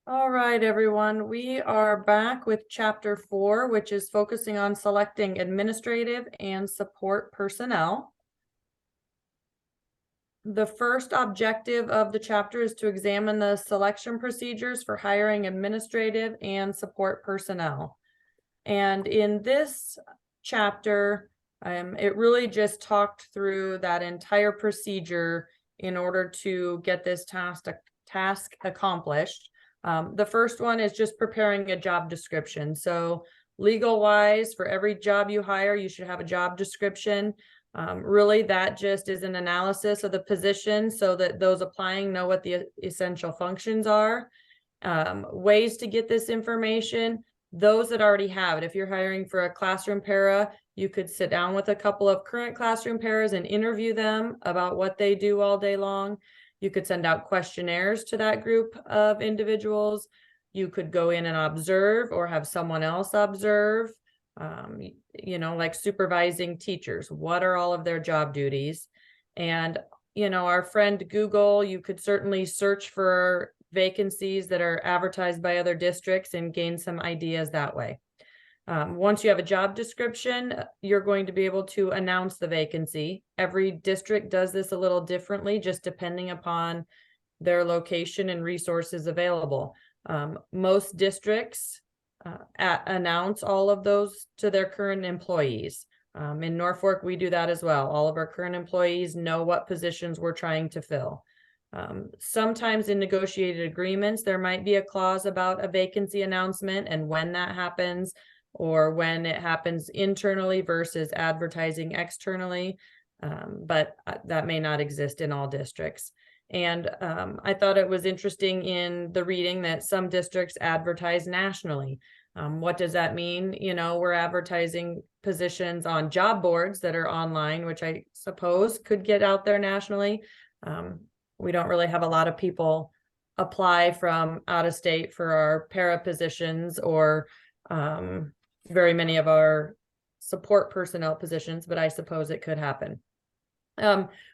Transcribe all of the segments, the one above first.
All right, everyone, we are back with chapter 4, which is focusing on selecting administrative and support personnel. The first objective of the chapter is to examine the selection procedures for hiring administrative and support personnel. And in this chapter, it really just talked through that entire procedure in order to get this task accomplished. The first one is just preparing a job description. So legal wise, for every job you hire, you should have a job description. Really, that just is an analysis of the position so that those applying know what the essential functions are. Ways to get this information, those that already have it. If you're hiring for a classroom para, you could sit down with a couple of current classroom paras and interview them about what they do all day long. You could send out questionnaires to that group of individuals. You could go in and observe or have someone else observe, like supervising teachers. What are all of their job duties? And, our friend Google, you could certainly search for vacancies that are advertised by other districts and gain some ideas that way. Once you have a job description, you're going to be able to announce the vacancy. Every district does this a little differently, just depending upon their location and resources available. Most districts announce all of those to their current employees. In Norfolk, we do that as well. All of our current employees know what positions we're trying to fill. Sometimes in negotiated agreements, there might be a clause about a vacancy announcement and when that happens, or when it happens internally versus advertising externally, but that may not exist in all districts. And I thought it was interesting in the reading that some districts advertise nationally. What does that mean? We're advertising positions on job boards that are online, which I suppose could get out there nationally. We don't really have a lot of people apply from out of state for our para positions or very many of our support personnel positions, but I suppose it could happen.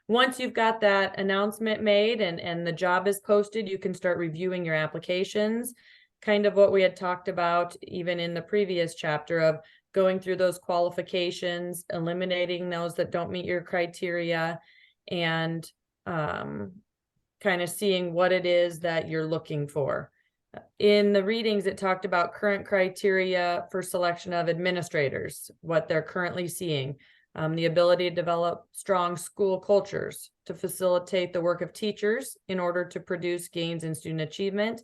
Once you've got that announcement made and the job is posted, you can start reviewing your applications, kind of what we had talked about even in the previous chapter of going through those qualifications, eliminating those that don't meet your criteria, and kind of seeing what it is that you're looking for. In the readings, it talked about current criteria for selection of administrators, what they're currently seeing, the ability to develop strong school cultures to facilitate the work of teachers in order to produce gains in student achievement,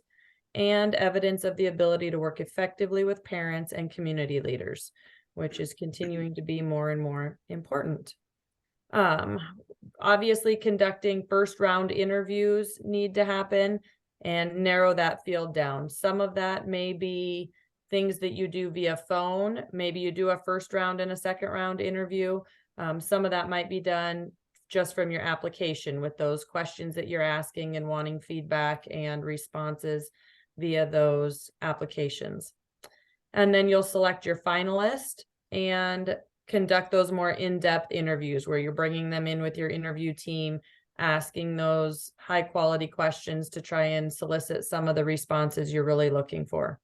and evidence of the ability to work effectively with parents and community leaders, which is continuing to be more and more important. Obviously, conducting first round interviews need to happen and narrow that field down. Some of that may be things that you do via phone. Maybe you do a first round and a second round interview. Some of that might be done just from your application with those questions that you're asking and wanting feedback and responses via those applications. And then you'll select your finalist and conduct those more in-depth interviews where you're bringing them in with your interview team, asking those high quality questions to try and solicit some of the responses you're really looking for.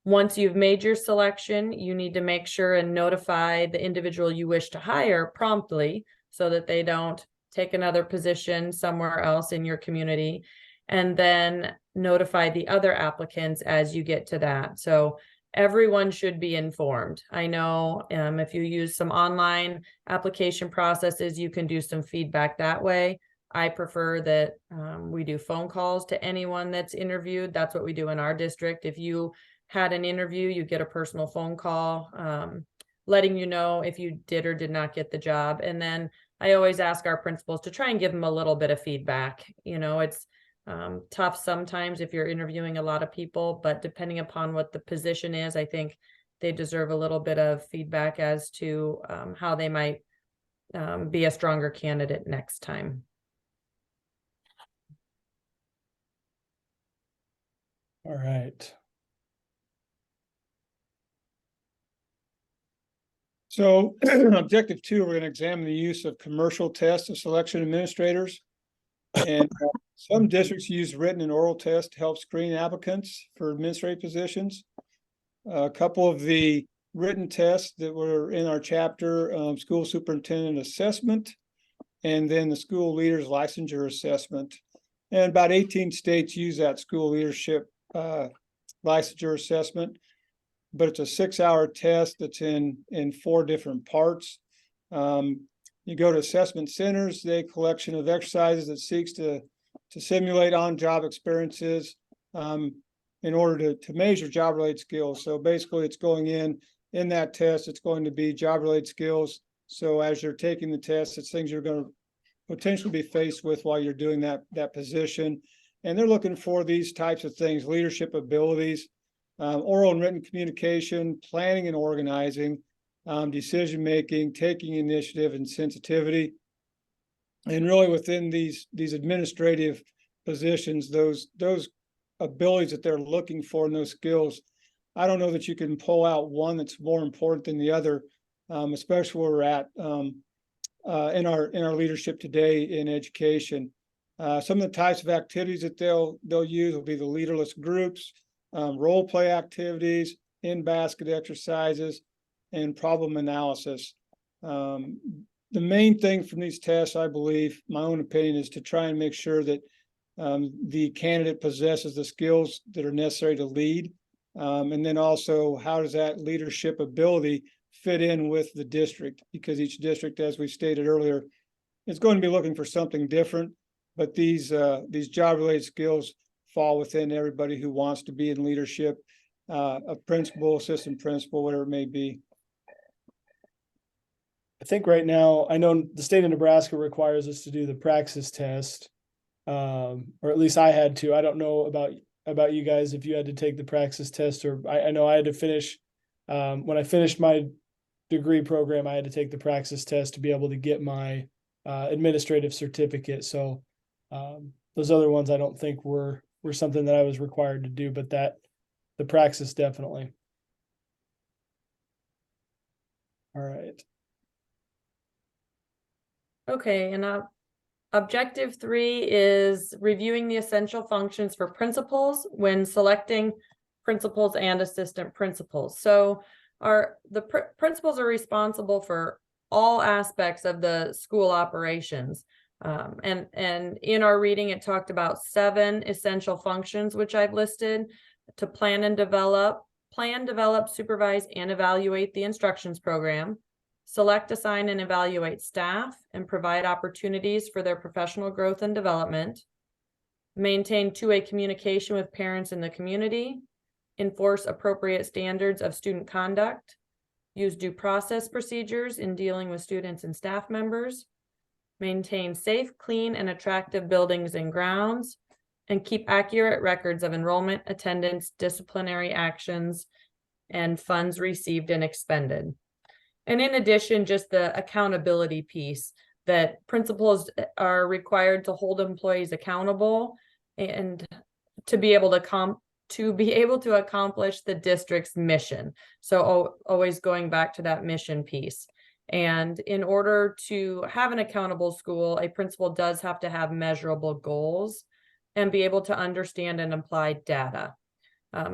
Once you've made your selection, you need to make sure and notify the individual you wish to hire promptly so that they don't take another position somewhere else in your community, and then notify the other applicants as you get to that. So everyone should be informed. I know if you use some online application processes, you can do some feedback that way. I prefer that we do phone calls to anyone that's interviewed. That's what we do in our district. If you had an interview, you get a personal phone call letting you know if you did or did not get the job. And then I always ask our principals to try and give them a little bit of feedback. It's tough sometimes if you're interviewing a lot of people, but depending upon what the position is, I think they deserve a little bit of feedback as to how they might be a stronger candidate next time. All right. So objective 2, we're going to examine the use of commercial tests of selection administrators. And some districts use written and oral tests to help screen applicants for administrative positions. A couple of the written tests that were in our chapter, school superintendent assessment, and then the school leaders licensure assessment. And about 18 states use that school leadership licensure assessment, but it's a 6-hour test that's in 4 different parts. You go to assessment centers, they collection of exercises that seeks to simulate on-job experiences in order to measure job-related skills. So basically it's going in that test, it's going to be job-related skills. So as you're taking the test, it's things you're going to potentially be faced with while you're doing that position. And they're looking for these types of things: leadership abilities, oral and written communication, planning and organizing, decision-making, taking initiative, and sensitivity. And really within these administrative positions, those abilities that they're looking for and those skills, I don't know that you can pull out one that's more important than the other, especially where we're at in our leadership today in education. Some of the types of activities that they'll use will be the leaderless groups, role play activities, in-basket exercises, and problem analysis. The main thing from these tests, I believe, my own opinion, is to try and make sure that the candidate possesses the skills that are necessary to lead. And then also, how does that leadership ability fit in with the district? Because each district, as we stated earlier, is going to be looking for something different. But these job-related skills fall within everybody who wants to be in leadership, a principal, assistant principal, whatever it may be. I think right now, I know the state of Nebraska requires us to do the praxis test, or at least I had to. I don't know about you guys if you had to take the praxis test, or I know I had to finish, when I finished my degree program, I had to take the praxis test to be able to get my administrative certificate. So those other ones I don't think were something that I was required to do, but the praxis definitely. All right. Okay, and objective 3 is reviewing the essential functions for principals when selecting principals and assistant principals. So the principals are responsible for all aspects of the school operations. And in our reading, it talked about 7 essential functions, which I've listed: to plan, develop, supervise, and evaluate the instructions program; select, assign, and evaluate staff, and provide opportunities for their professional growth and development; maintain two-way communication with parents in the community; enforce appropriate standards of student conduct; use due process procedures in dealing with students and staff members; maintain safe, clean, and attractive buildings and grounds; and keep accurate records of enrollment, attendance, disciplinary actions, and funds received and expended. And in addition, just the accountability piece, that principals are required to hold employees accountable and to be able to accomplish the district's mission. So always going back to that mission piece. And in order to have an accountable school, a principal does have to have measurable goals and be able to understand and apply data.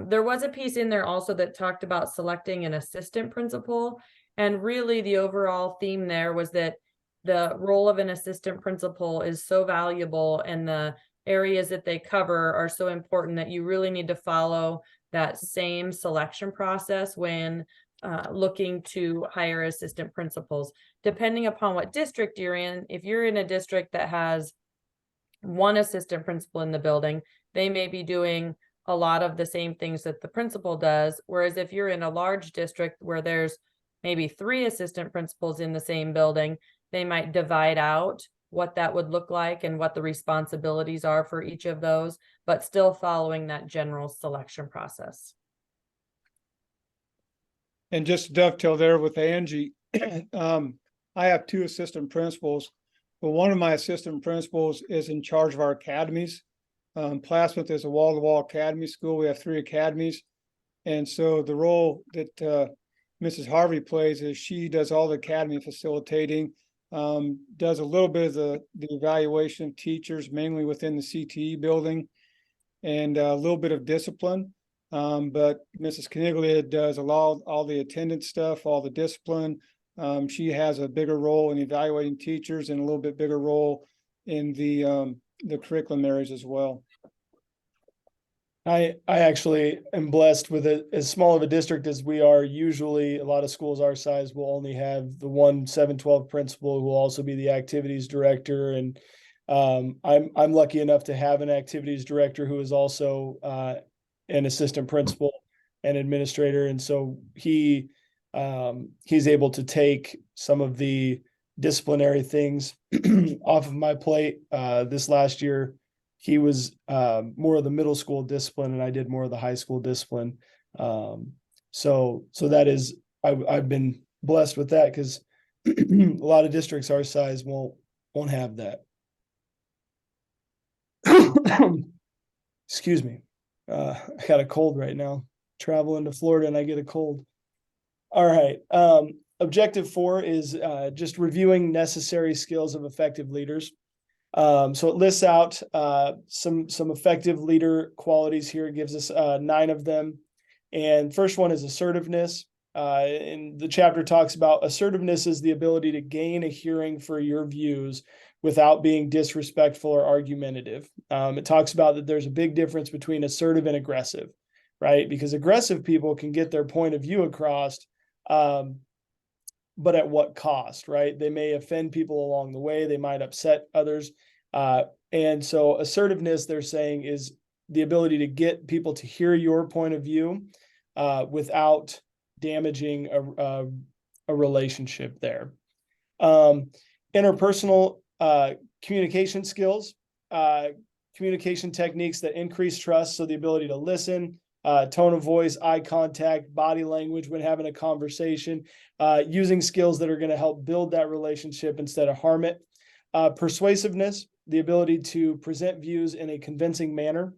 There was a piece in there also that talked about selecting an assistant principal. And really the overall theme there was that the role of an assistant principal is so valuable, and the areas that they cover are so important that you really need to follow that same selection process when looking to hire assistant principals. Depending upon what district you're in, if you're in a district that has one assistant principal in the building, they may be doing a lot of the same things that the principal does. Whereas if you're in a large district where there's maybe 3 assistant principals in the same building, they might divide out what that would look like and what the responsibilities are for each of those, but still following that general selection process. And just to dovetail there with Angie, I have 2 assistant principals, but one of my assistant principals is in charge of our academies. Plasmouth is a wall-to-wall academy school. We have 3 academies. And so the role that Mrs. Harvey plays is she does all the academy facilitating. does a little bit of the evaluation of teachers, mainly within the CTE building, and a little bit of discipline. But Mrs. Caniglia does all the attendance stuff, all the discipline. She has a bigger role in evaluating teachers and a little bit bigger role in the curriculum areas as well. I actually am blessed with it. As small of a district as we are, usually a lot of schools our size will only have the one 712 principal who will also be the activities director. And I'm lucky enough to have an activities director who is also an assistant principal and administrator. And so he's able to take some of the disciplinary things off of my plate. This last year, he was more of the middle school discipline, and I did more of the high school discipline. So that is, I've been blessed with that, because a lot of districts our size won't have that. Excuse me. I got a cold right now. Traveling to Florida and I get a cold. All right. Objective 4 is just reviewing necessary skills of effective leaders. So it lists out some effective leader qualities here. It gives us 9 of them. And first one is assertiveness. And the chapter talks about assertiveness is the ability to gain a hearing for your views without being disrespectful or argumentative. It talks about that there's a big difference between assertive and aggressive, right? Because aggressive people can get their point of view across, but at what cost, right? They may offend people along the way. They might upset others. And so assertiveness, they're saying, is the ability to get people to hear your point of view without damaging a relationship there. Interpersonal communication skills, communication techniques that increase trust. So the ability to listen, tone of voice, eye contact, body language when having a conversation, using skills that are going to help build that relationship instead of harm it. Persuasiveness, the ability to present views in a convincing manner.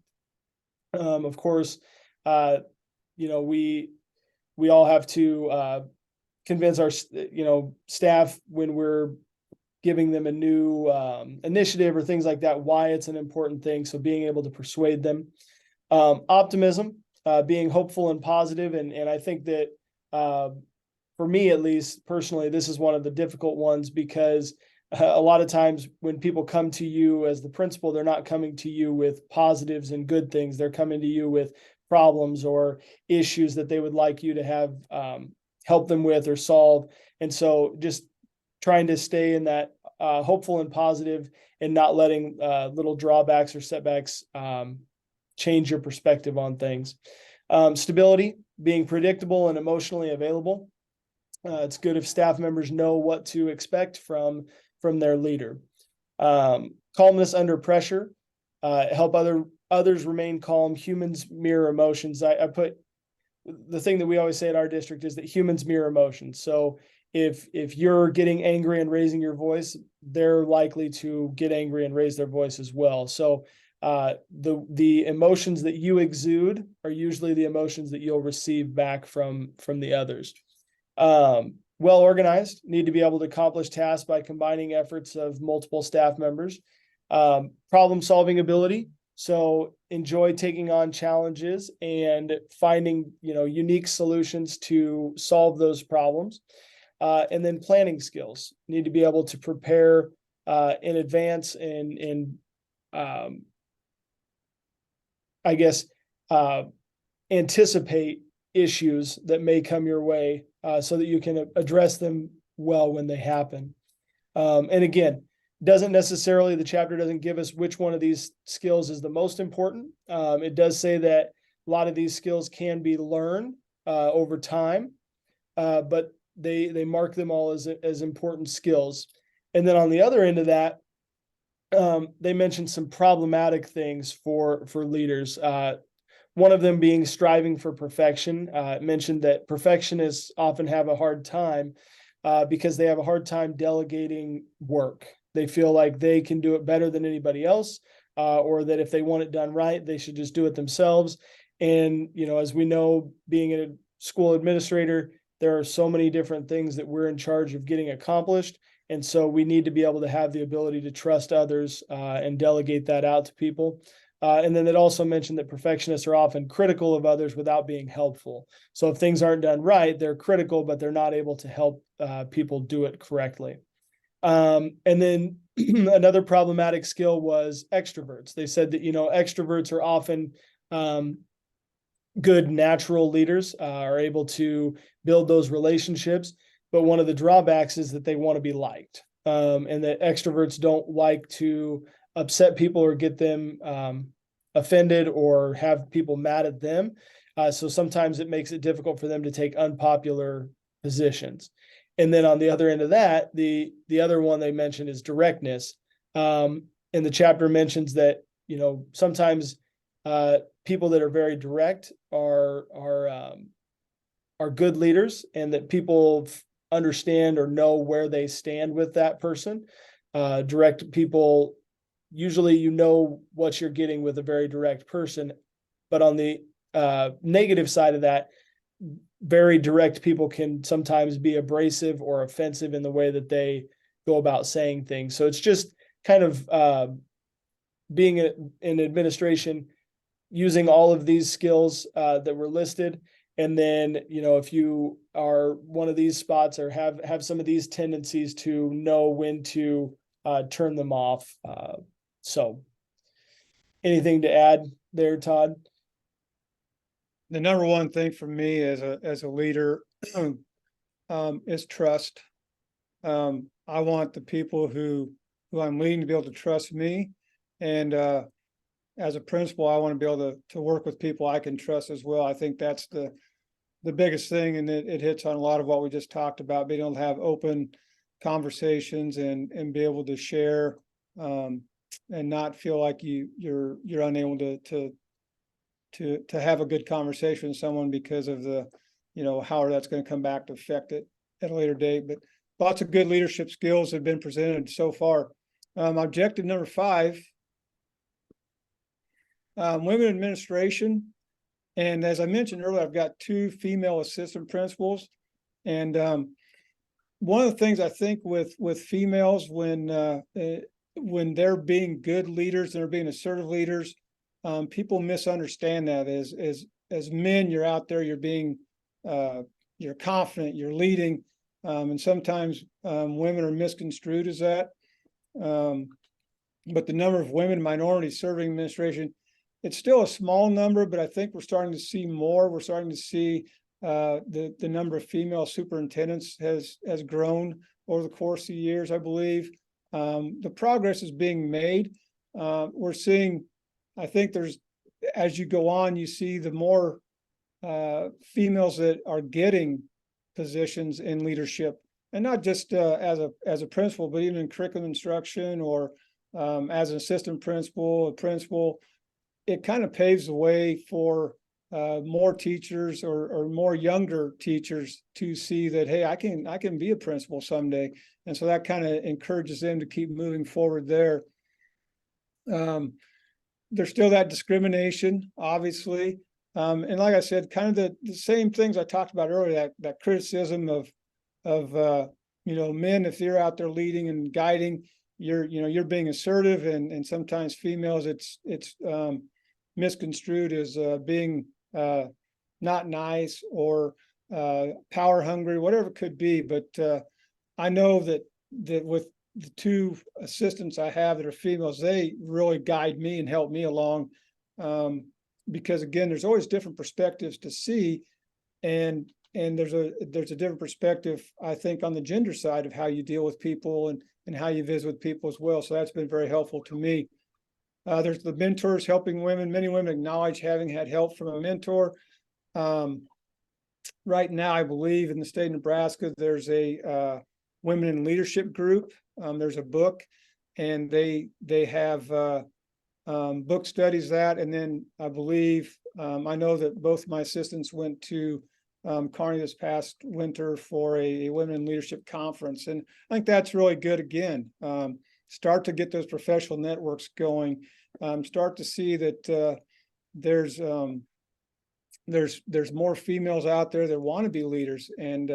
Of course, we all have to convince our, staff when we're giving them a new initiative or things like that, why it's an important thing. So being able to persuade them. Optimism, being hopeful and positive. And I think that for me, at least personally, this is one of the difficult ones, because a lot of times when people come to you as the principal, they're not coming to you with positives and good things. They're coming to you with problems or issues that they would like you to have help them with or solve. And so just trying to stay in that hopeful and positive, and not letting little drawbacks or setbacks change your perspective on things. Stability, being predictable and emotionally available. It's good if staff members know what to expect from their leader. Calmness under pressure, help others remain calm. Humans mirror emotions. I put the thing that we always say at our district is that humans mirror emotions. So if you're getting angry and raising your voice, they're likely to get angry and raise their voice as well. So the emotions that you exude are usually the emotions that you'll receive back from the others. Well organized, need to be able to accomplish tasks by combining efforts of multiple staff members. Problem solving ability, so enjoy taking on challenges and finding unique solutions to solve those problems. And then planning skills, need to be able to prepare in advance and anticipate issues that may come your way so that you can address them well when they happen. And again, the chapter doesn't give us which one of these skills is the most important. It does say that a lot of these skills can be learned over time, but they mark them all as important skills. And then on the other end of that, they mentioned some problematic things for leaders. One of them being striving for perfection. Mentioned that perfectionists often have a hard time because they have a hard time delegating work. They feel like they can do it better than anybody else, or that if they want it done right, they should just do it themselves. And, as we know, being a school administrator, there are so many different things that we're in charge of getting accomplished. And so we need to be able to have the ability to trust others and delegate that out to people. And then it also mentioned that perfectionists are often critical of others without being helpful. So if things aren't done right, they're critical, but they're not able to help people do it correctly. And then another problematic skill was extroverts. They said that, extroverts are often good natural leaders, are able to build those relationships. But one of the drawbacks is that they want to be liked, and that extroverts don't like to upset people or get them offended or have people mad at them. So sometimes it makes it difficult for them to take unpopular positions. And then on the other end of that, the other one they mentioned is directness. And the chapter mentions that, sometimes people that are very direct are good leaders, and that people understand or know where they stand with that person. Direct people, usually what you're getting with a very direct person. But on the negative side of that, very direct people can sometimes be abrasive or offensive in the way that they go about saying things. So it's just kind of being in administration, using all of these skills that were listed. And then, if you are one of these spots or have some of these tendencies, to know when to turn them off. So anything to add there, Todd? The number one thing for me as a leader is trust. I want the people who I'm leading to be able to trust me. And as a principal, I want to be able to work with people I can trust as well. I think that's the biggest thing, and it hits on a lot of what we just talked about, being able to have open conversations and be able to share and not feel like you're unable to have a good conversation with someone because of the, how that's going to come back to affect it at a later date. But lots of good leadership skills have been presented so far. Objective number 5, women administration. And as I mentioned earlier, I've got 2 female assistant principals. And one of the things I think with females, when they're being good leaders and they're being assertive leaders, people misunderstand that as men, you're out there, you're being, you're confident, you're leading. And sometimes women are misconstrued as that. But the number of women minorities serving administration, it's still a small number, but I think we're starting to see more. We're starting to see the number of female superintendents has grown over the course of the years, I believe. The progress is being made. We're seeing, I think as you go on, you see the more females that are getting positions in leadership, and not just as a principal, but even in curriculum instruction or as an assistant principal, a principal. It kind of paves the way for more teachers or more younger teachers to see that, hey, I can be a principal someday. And so that kind of encourages them to keep moving forward there. There's still that discrimination, obviously. And like I said, kind of the same things I talked about earlier, that criticism of men, if they're out there leading and guiding, you're being assertive, and sometimes females, it's misconstrued as being not nice or power hungry, whatever it could be. But I know that with the 2 assistants I have that are females, they really guide me and help me along, because again, there's always different perspectives to see, and there's a different perspective, I think, on the gender side of how you deal with people and how you visit with people as well. So that's been very helpful to me. There's the mentors helping women. Many women acknowledge having had help from a mentor. Right now, I believe in the state of Nebraska, there's a women in leadership group. There's a book, and they have book studies that. And then I believe, I know that both my assistants went to Kearney this past winter for a women in leadership conference. And I think that's really good. Again, start to get those professional networks going. Start to see that there's more females out there that want to be leaders, and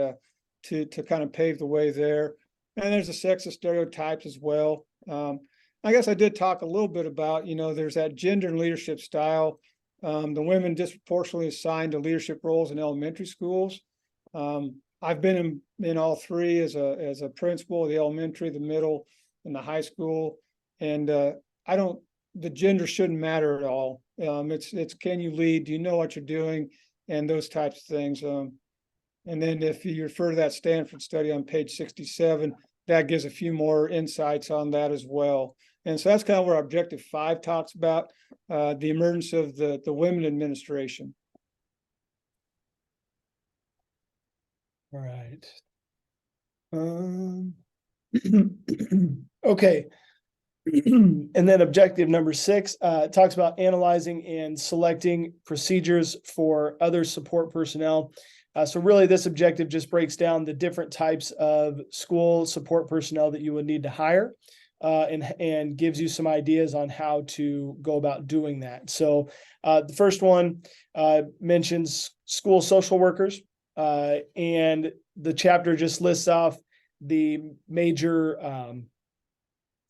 to kind of pave the way there. And there's the sexist stereotypes as well. I guess I did talk a little bit about, there's that gender and leadership style. The women disproportionately assigned to leadership roles in elementary schools. I've been in all three as a principal, the elementary, the middle, and the high school. And the gender shouldn't matter at all. It's can you lead? Do you know what you're doing? And those types of things. And then if you refer to that Stanford study on page 67, that gives a few more insights on that as well. And so that's kind of where objective 5 talks about the emergence of the women administration. All right. Okay. And then objective number 6 talks about analyzing and selecting procedures for other support personnel. So really this objective just breaks down the different types of school support personnel that you would need to hire and gives you some ideas on how to go about doing that. So the first one mentions school social workers, and the chapter just lists off the major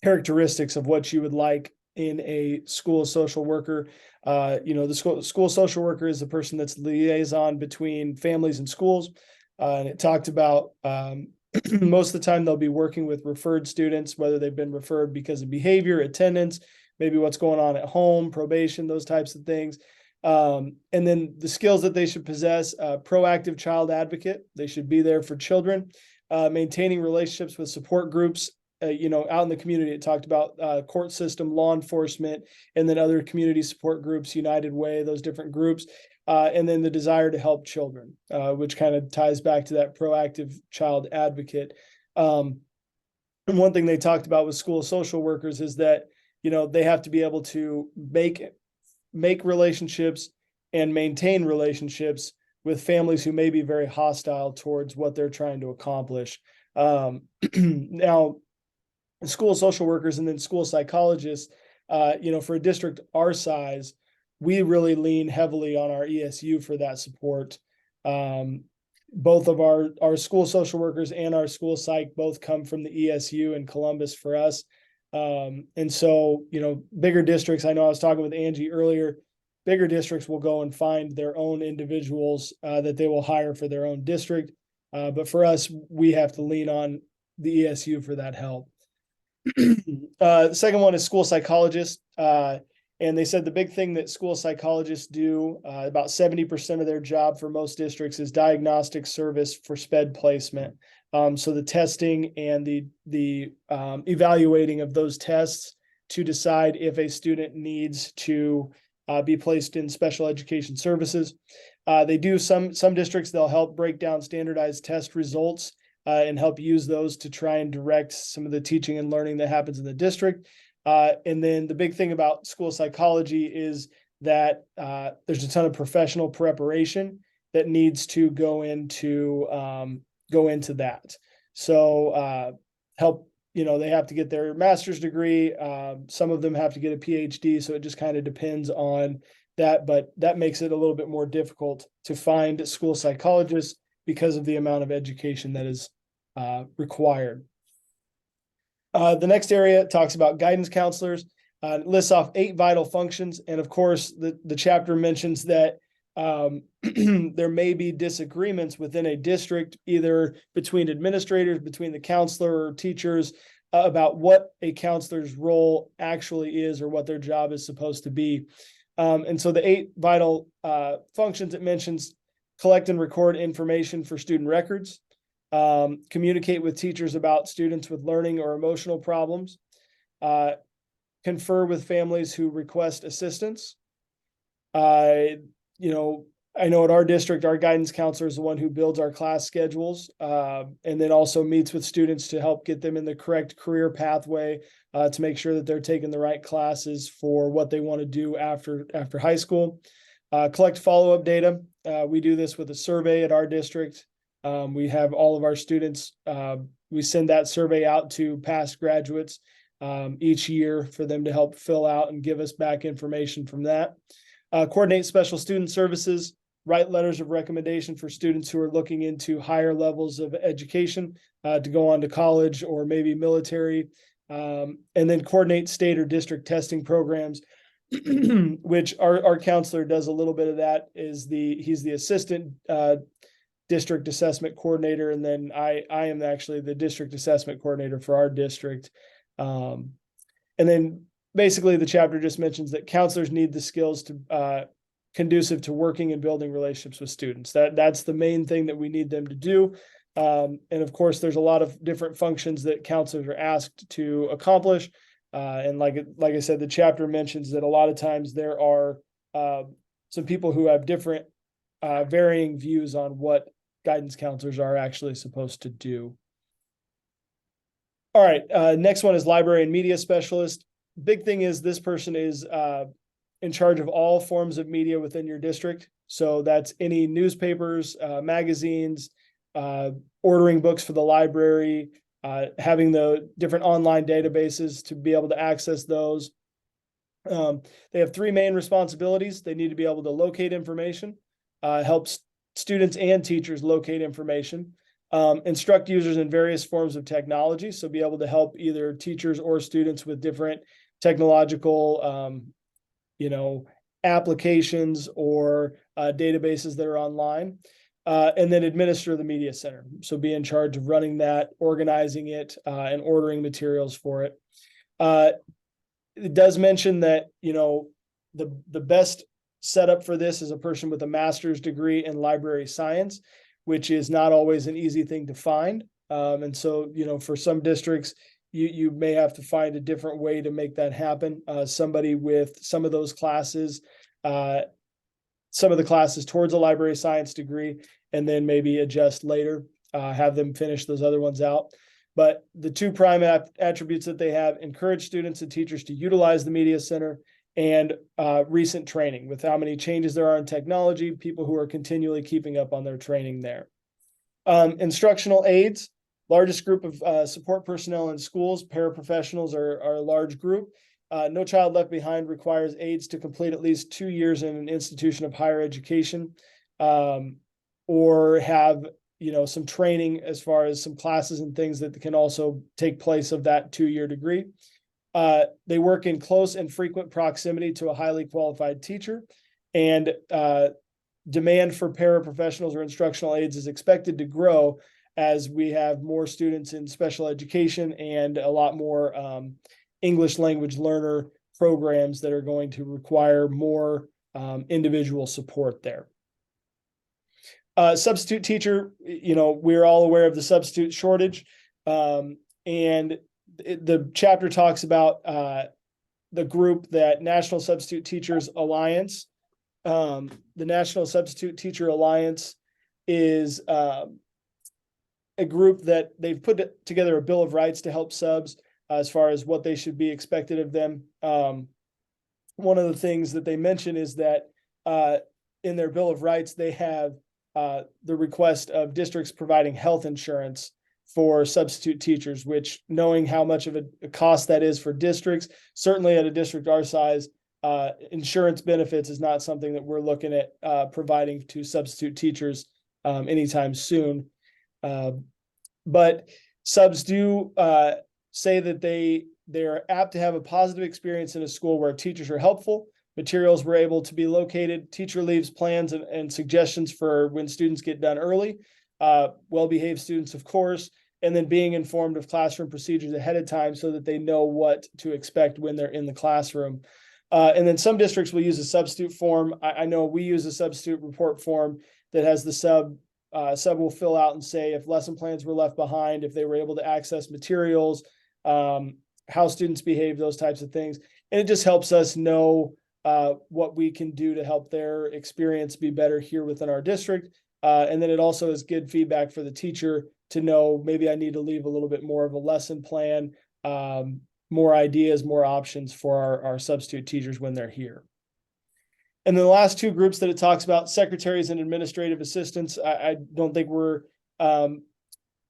characteristics of what you would like in a school social worker. The school social worker is the person that's liaison between families and schools. And it talked about most of the time they'll be working with referred students, whether they've been referred because of behavior, attendance, maybe what's going on at home, probation, those types of things. And then the skills that they should possess: proactive child advocate. They should be there for children, maintaining relationships with support groups. Out in the community, it talked about court system, law enforcement, and then other community support groups, United Way, those different groups. And then the desire to help children, which kind of ties back to that proactive child advocate. And one thing they talked about with school social workers is that, they have to be able to make relationships and maintain relationships with families who may be very hostile towards what they're trying to accomplish. Now, school social workers and then school psychologists, for a district our size, we really lean heavily on our ESU for that support. Both of our school social workers and our school psych both come from the ESU in Columbus for us. And so, bigger districts, I know I was talking with Angie earlier, bigger districts will go and find their own individuals that they will hire for their own district. But for us, we have to lean on the ESU for that help. The second one is school psychologists. And they said the big thing that school psychologists do, about 70% of their job for most districts, is diagnostic service for SPED placement. So the testing and the evaluating of those tests to decide if a student needs to be placed in special education services. They do some districts, they'll help break down standardized test results and help use those to try and direct some of the teaching and learning that happens in the district. And then the big thing about school psychology is that there's a ton of professional preparation that needs to go into that. So help, they have to get their master's degree. Some of them have to get a PhD. So it just kind of depends on that, but that makes it a little bit more difficult to find school psychologists because of the amount of education that is required. The next area talks about guidance counselors, lists off 8 vital functions. And of course, the chapter mentions that there may be disagreements within a district, either between administrators, between the counselor or teachers, about what a counselor's role actually is or what their job is supposed to be. And so the 8 vital functions it mentions: collect and record information for student records, communicate with teachers about students with learning or emotional problems, confer with families who request assistance. I know at our district, our guidance counselor is the one who builds our class schedules, and then also meets with students to help get them in the correct career pathway, to make sure that they're taking the right classes for what they want to do after high school. Collect follow-up data. We do this with a survey at our district. We have all of our students, we send that survey out to past graduates each year for them to help fill out and give us back information from that. Coordinate special student services. write letters of recommendation for students who are looking into higher levels of education to go on to college or maybe military, and then coordinate state or district testing programs, which our counselor does a little bit of that. He's the assistant district assessment coordinator, and then I am actually the district assessment coordinator for our district. And then basically the chapter just mentions that counselors need the skills to conducive to working and building relationships with students. That's the main thing that we need them to do. And of course, there's a lot of different functions that counselors are asked to accomplish. And like I said, the chapter mentions that a lot of times there are some people who have different varying views on what guidance counselors are actually supposed to do. All right, next one is library and media specialist. Big thing is this person is in charge of all forms of media within your district. So that's any newspapers, magazines, ordering books for the library, having the different online databases to be able to access those. They have three main responsibilities. They need to be able to locate information, help students and teachers locate information, instruct users in various forms of technology. So be able to help either teachers or students with different technological, applications or databases that are online. And then administer the media center. So be in charge of running that, organizing it, and ordering materials for it. It does mention that, the best setup for this is a person with a master's degree in library science, which is not always an easy thing to find. And so, for some districts, you may have to find a different way to make that happen. Somebody with some of those classes, some of the classes towards a library science degree, and then maybe adjust later, have them finish those other ones out. But the two prime attributes that they have: encourage students and teachers to utilize the media center, and recent training with how many changes there are in technology, people who are continually keeping up on their training there. Instructional aides, largest group of support personnel in schools. Paraprofessionals are a large group. No Child Left Behind requires aides to complete at least 2 years in an institution of higher education, or have some training as far as some classes and things that can also take place of that 2-year degree. They work in close and frequent proximity to a highly qualified teacher, and demand for paraprofessionals or instructional aides is expected to grow as we have more students in special education and a lot more English language learner programs that are going to require more individual support there. Substitute teacher, we're all aware of the substitute shortage, and the chapter talks about the group that National Substitute Teachers Alliance. The National Substitute Teacher Alliance is a group that they've put together a Bill of Rights to help subs as far as what they should be expected of them. One of the things that they mention is that in their Bill of Rights, they have the request of districts providing health insurance for substitute teachers, which, knowing how much of a cost that is for districts, certainly at a district our size, insurance benefits is not something that we're looking at providing to substitute teachers anytime soon. But subs do say that they're apt to have a positive experience in a school where teachers are helpful, materials were able to be located, teacher leaves plans and suggestions for when students get done early, well-behaved students, of course, and then being informed of classroom procedures ahead of time so that they know what to expect when they're in the classroom. And then some districts will use a substitute form. I know we use a substitute report form that has the sub will fill out and say if lesson plans were left behind, if they were able to access materials, how students behave, those types of things. And it just helps us know what we can do to help their experience be better here within our district. And then it also is good feedback for the teacher to know maybe I need to leave a little bit more of a lesson plan, more ideas, more options for our substitute teachers when they're here. And then the last two groups that it talks about, secretaries and administrative assistants. I don't think we're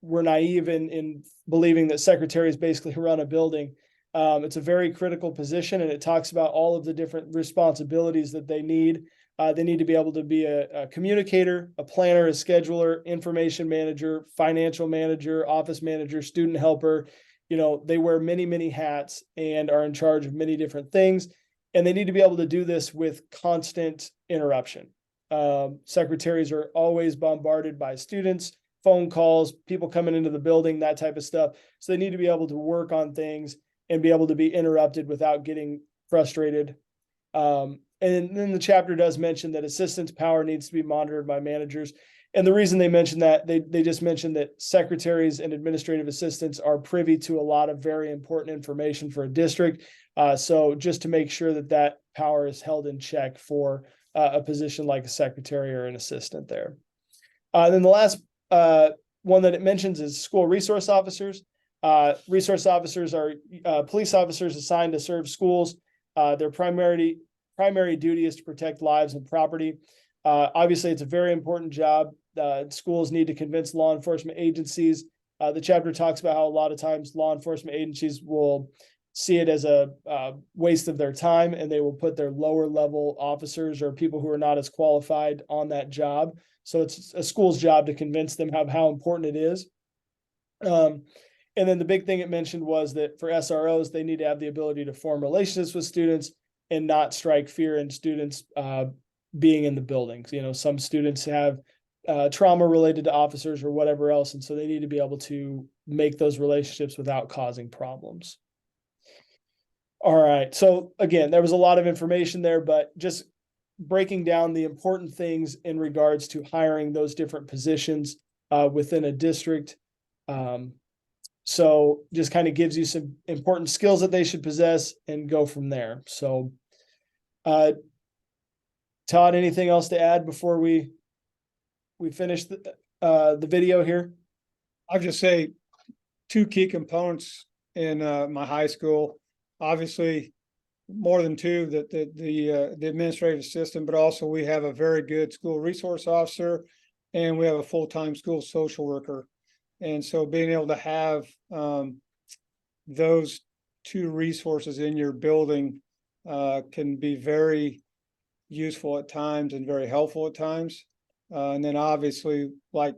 naive in believing that secretaries basically run a building. It's a very critical position, and it talks about all of the different responsibilities that they need. They need to be able to be a communicator, a planner, a scheduler, information manager, financial manager, office manager, student helper. You know, they wear many, many hats and are in charge of many different things. And they need to be able to do this with constant interruption. Secretaries are always bombarded by students, phone calls, people coming into the building, that type of stuff. So they need to be able to work on things and be able to be interrupted without getting frustrated. And then the chapter does mention that assistance power needs to be monitored by managers. And the reason they mention that, they just mentioned that secretaries and administrative assistants are privy to a lot of very important information for a district. So just to make sure that that power is held in check for a position like a secretary or an assistant there. Then the last one that it mentions is school resource officers. Resource officers are police officers assigned to serve schools. Their primary duty is to protect lives and property. Obviously, it's a very important job. Schools need to convince law enforcement agencies. The chapter talks about how a lot of times law enforcement agencies will see it as a waste of their time, and they will put their lower level officers or people who are not as qualified on that job. So it's a school's job to convince them how important it is. And then the big thing it mentioned was that for SROs, they need to have the ability to form relationships with students and not strike fear in students being in the buildings. You know, some students have trauma related to officers or whatever else, and so they need to be able to make those relationships without causing problems. All right. So again, there was a lot of information there, but just breaking down the important things in regards to hiring those different positions within a district. So just kind of gives you some important skills that they should possess and go from there. So Todd, anything else to add before we finish the video here? I'll just say two key components in my high school. Obviously, more than two, that the administrative assistant, but also we have a very good school resource officer, and we have a full-time school social worker. And so being able to have those two resources in your building can be very useful at times and very helpful at times. And then obviously, like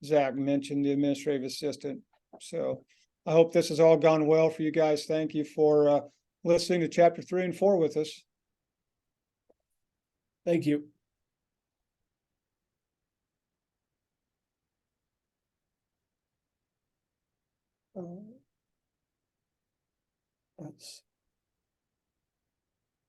Zach mentioned, the administrative assistant. So I hope this has all gone well for you guys. Thank you for listening to chapter 3 and 4 with us. Thank you. Let's